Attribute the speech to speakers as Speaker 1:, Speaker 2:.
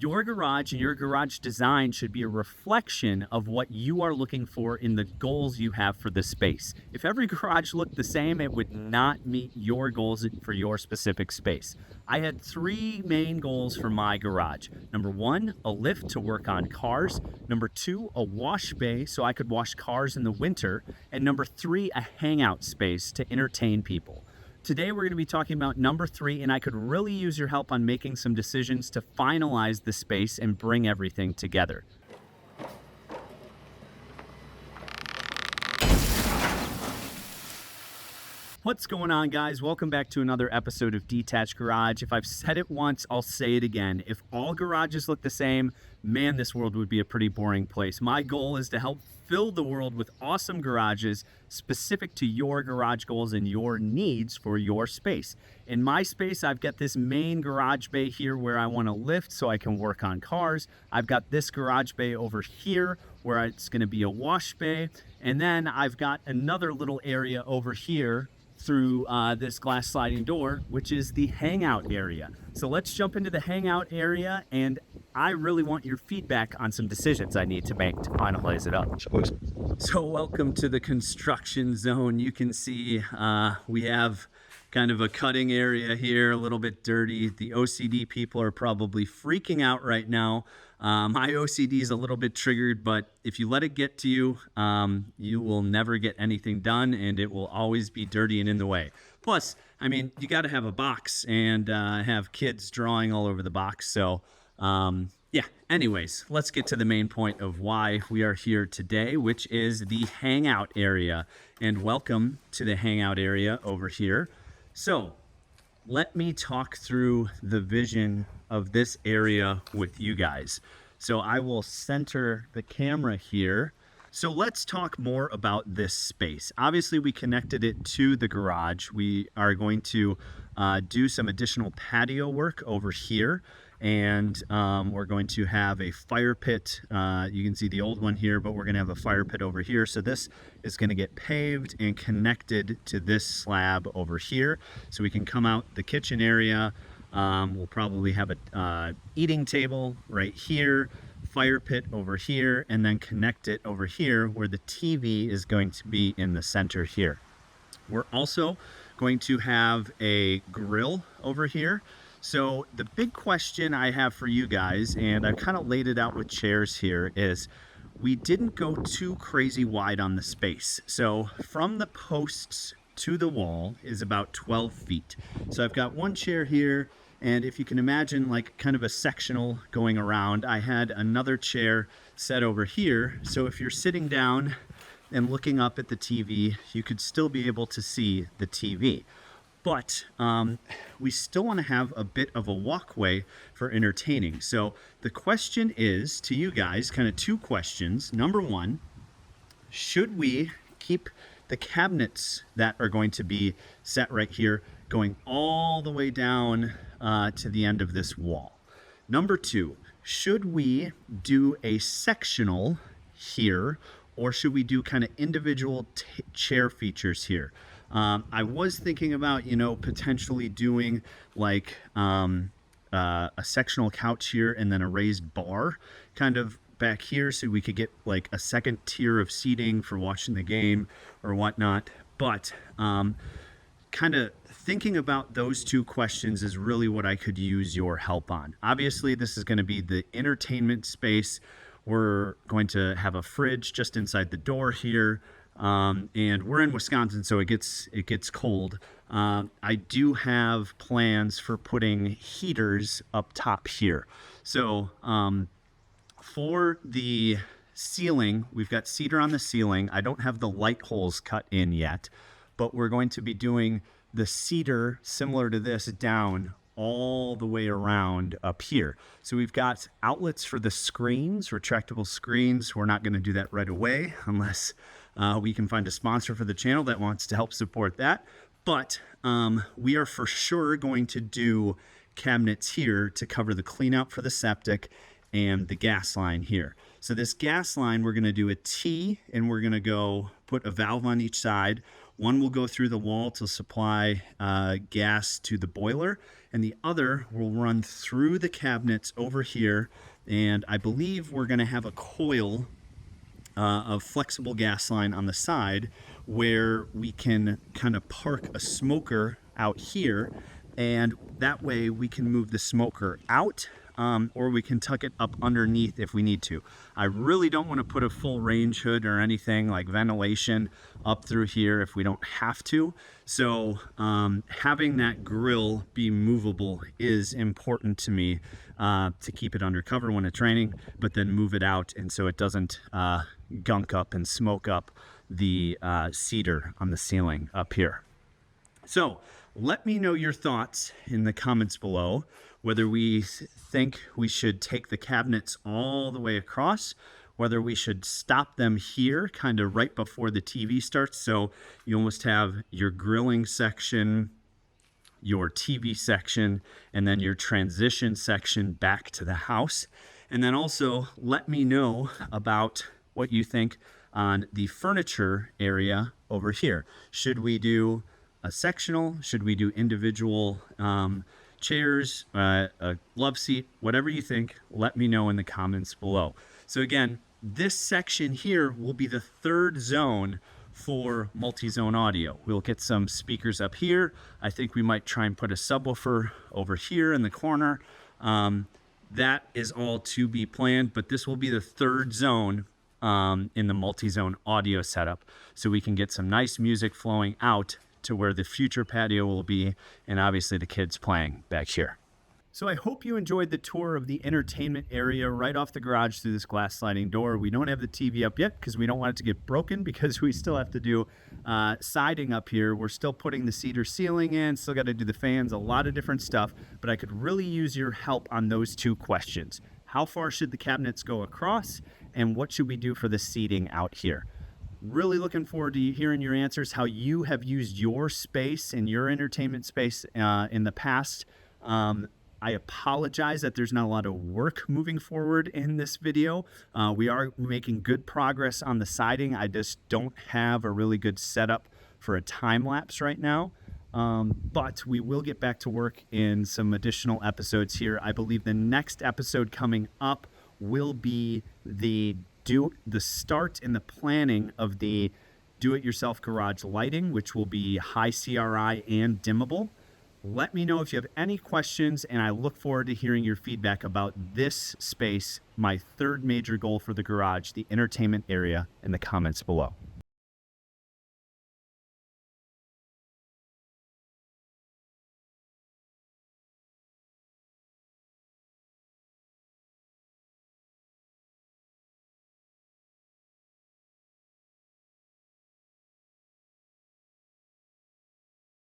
Speaker 1: Your garage and your garage design should be a reflection of what you are looking for in the goals you have for the space. If every garage looked the same, it would not meet your goals for your specific space. I had three main goals for my garage. Number one, a lift to work on cars. Number two, a wash bay so I could wash cars in the winter. And number three, a hangout space to entertain people. Today we're going to be talking about number three, and I could really use your help on making some decisions to finalize the space and bring everything together. What's going on, guys? Welcome back to another episode of Detached Garage. If I've said it once, I'll say it again. If all garages look the same, man, this world would be a pretty boring place. My goal is to help fill the world with awesome garages specific to your garage goals and your needs for your space. In my space, I've got this main garage bay here where I want to lift so I can work on cars. I've got this garage bay over here where it's going to be a wash bay. And then I've got another little area over here through this glass sliding door, which is the hangout area. So let's jump into the hangout area, and I really want your feedback on some decisions I need to make to finalize it up. So welcome to the construction zone. You can see we have kind of a cutting area here, a little bit dirty. The OCD people are probably freaking out right now. My OCD is a little bit triggered, but if you let it get to you, you will never get anything done, and it will always be dirty and in the way. Plus, I mean, you got to have a box and have kids drawing all over the box. So, yeah, anyways, let's get to the main point of why we are here today, which is the hangout area. And welcome to the hangout area over here. So, let me talk through the vision of this area with you guys. So I will center the camera here. So let's talk more about this space. Obviously, we connected it to the garage. We are going to do some additional patio work over here. And we're going to have a fire pit. You can see the old one here, but we're going to have a fire pit over here. So this is going to get paved and connected to this slab over here. So we can come out the kitchen area. We'll probably have a eating table right here, fire pit over here, and then connect it over here where the TV is going to be in the center here. We're also going to have a grill over here. So the big question I have for you guys, and I've kind of laid it out with chairs here, is we didn't go too crazy wide on the space. So from the posts to the wall is about 12 feet. So I've got one chair here, and if you can imagine like kind of a sectional going around, I had another chair set over here. So if you're sitting down and looking up at the TV, you could still be able to see the TV. But we still want to have a bit of a walkway for entertaining. So the question is to you guys, kind of two questions. Number one, should we keep the cabinets that are going to be set right here going all the way down to the end of this wall? Number two, should we do a sectional here, or should we do kind of individual chair features here? I was thinking about, potentially doing like a sectional couch here and then a raised bar kind of back here so we could get like a second tier of seating for watching the game or whatnot. But kind of thinking about those two questions is really what I could use your help on. Obviously, this is going to be the entertainment space. We're going to have a fridge just inside the door here. And we're in Wisconsin, so it gets cold. I do have plans for putting heaters up top here. So for the ceiling, we've got cedar on the ceiling. I don't have the light holes cut in yet, but we're going to be doing the cedar similar to this down all the way around up here. So we've got outlets for the screens, retractable screens. We're not going to do that right away unless we can find a sponsor for the channel that wants to help support that. But we are for sure going to do cabinets here to cover the clean out for the septic and the gas line here. So this gas line, we're going to do a T, and we're going to go put a valve on each side. One will go through the wall to supply gas to the boiler, and the other will run through the cabinets over here. And I believe we're going to have a coil of flexible gas line on the side where we can kind of park a smoker out here, and that way we can move the smoker out, or we can tuck it up underneath if we need to. I really don't want to put a full range hood or anything like ventilation up through here if we don't have to. So having that grill be movable is important to me, to keep it under cover when it's training, but then move it out, and so it doesn't gunk up and smoke up the cedar on the ceiling up here. So let me know your thoughts in the comments below, whether we think we should take the cabinets all the way across, whether we should stop them here kind of right before the TV starts, so you almost have your grilling section, your TV section, and then your transition section back to the house. And then also let me know about what you think on the furniture area over here. Should we do a sectional? Should we do individual chairs, a love seat? Whatever you think, let me know in the comments below. So again, this section here will be the third zone for multi-zone audio. We'll get some speakers up here. I think we might try and put a subwoofer over here in the corner. That is all to be planned, but this will be the third zone in the multi-zone audio setup, so we can get some nice music flowing out to where the future patio will be, and obviously the kids playing back here. So I hope you enjoyed the tour of the entertainment area right off the garage through this glass sliding door. We don't have the TV up yet because we don't want it to get broken, because we still have to do siding up here. We're still putting the cedar ceiling in, still got to do the fans, a lot of different stuff, but I could really use your help on those two questions. How far should the cabinets go across, and what should we do for the seating out here? Really looking forward to hearing your answers, how you have used your space and your entertainment space in the past. I apologize that there's not a lot of work moving forward in this video. We are making good progress on the siding. I just don't have a really good setup for a time lapse right now. But we will get back to work in some additional episodes here. I believe the next episode coming up will be the start and the planning of the do-it-yourself garage lighting, which will be high CRI and dimmable. Let me know if you have any questions, and I look forward to hearing your feedback about this space, my third major goal for the garage, the entertainment area, in the comments below.